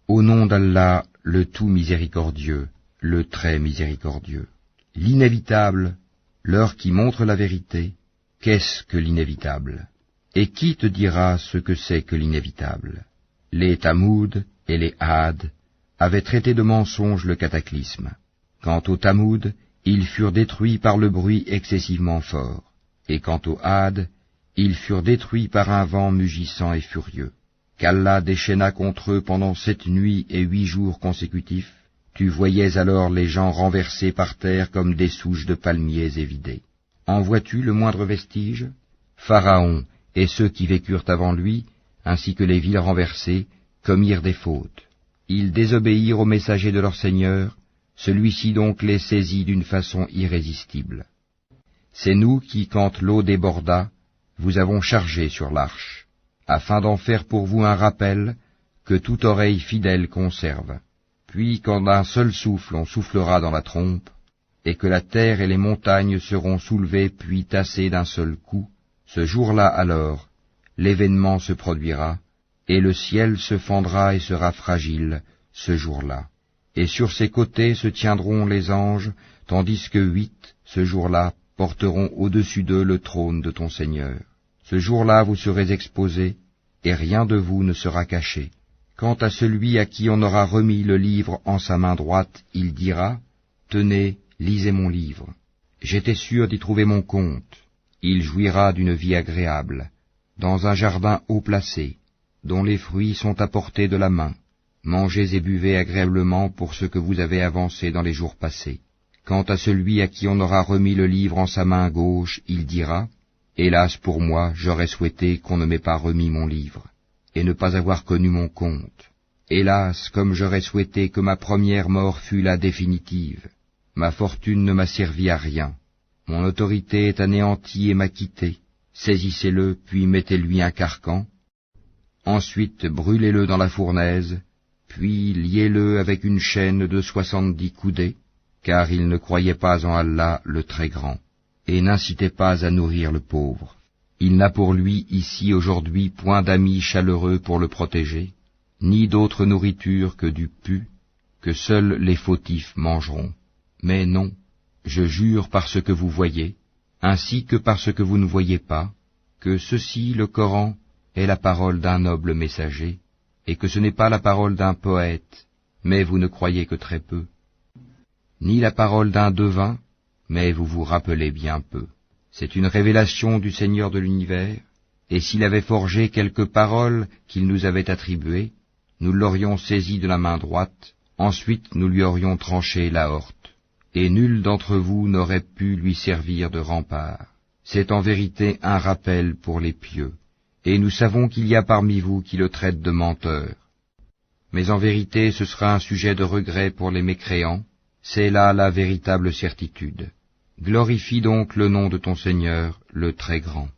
Au nom d'Allah, le tout miséricordieux, le très miséricordieux. L'inévitable, l'heure qui montre la vérité, qu'est-ce que l'inévitable? Et qui te dira ce que c'est que l'inévitable? Les Tamoud et les Had avaient traité de mensonge le cataclysme. Quant aux Tamoud, ils furent détruits par le bruit excessivement fort, et quant aux Had, ils furent détruits par un vent mugissant et furieux. Qu'Allah déchaîna contre eux pendant 7 nuits et 8 jours consécutifs. Tu voyais alors les gens renversés par terre comme des souches de palmiers évidées. En vois-tu le moindre vestige? Pharaon et ceux qui vécurent avant lui, ainsi que les villes renversées, commirent des fautes. Ils désobéirent au messager de leur Seigneur, celui-ci donc les saisit d'une façon irrésistible. C'est nous qui, quand l'eau déborda, vous avons chargé sur l'arche, afin d'en faire pour vous un rappel que toute oreille fidèle conserve. Puis quand d'un seul souffle on soufflera dans la trompe, et que la terre et les montagnes seront soulevées puis tassées d'un seul coup, ce jour-là alors, l'événement se produira, et le ciel se fendra et sera fragile, ce jour-là. Et sur ses côtés se tiendront les anges, tandis que 8, ce jour-là, porteront au-dessus d'eux le trône de ton Seigneur. Ce jour-là vous serez exposés, et rien de vous ne sera caché. Quant à celui à qui on aura remis le livre en sa main droite, il dira, « Tenez, lisez mon livre. J'étais sûr d'y trouver mon compte. » Il jouira d'une vie agréable, dans un jardin haut placé, dont les fruits sont à portée de la main. Mangez et buvez agréablement pour ce que vous avez avancé dans les jours passés. Quant à celui à qui on aura remis le livre en sa main gauche, il dira, « Hélas pour moi, j'aurais souhaité qu'on ne m'ait pas remis mon livre, et ne pas avoir connu mon compte. Hélas, comme j'aurais souhaité que ma première mort fût la définitive. Ma fortune ne m'a servi à rien. Mon autorité est anéantie et m'a quitté. Saisissez-le, puis mettez-lui un carcan. Ensuite brûlez-le dans la fournaise, puis liez-le avec une chaîne de 70 coudées, car il ne croyait pas en Allah le Très-Grand, et n'incitez pas à nourrir le pauvre. Il n'a pour lui ici aujourd'hui point d'amis chaleureux pour le protéger, ni d'autre nourriture que du pu, que seuls les fautifs mangeront. Mais non, je jure par ce que vous voyez, ainsi que par ce que vous ne voyez pas, que ceci, le Coran, est la parole d'un noble messager, et que ce n'est pas la parole d'un poète, mais vous ne croyez que très peu, ni la parole d'un devin, mais vous vous rappelez bien peu. C'est une révélation du Seigneur de l'univers, et s'il avait forgé quelques paroles qu'il nous avait attribuées, nous l'aurions saisi de la main droite, ensuite nous lui aurions tranché l'aorte, et nul d'entre vous n'aurait pu lui servir de rempart. C'est en vérité un rappel pour les pieux, et nous savons qu'il y a parmi vous qui le traitent de menteur. Mais en vérité ce sera un sujet de regret pour les mécréants, c'est là la véritable certitude. Glorifie donc le nom de ton Seigneur, le Très-Grand.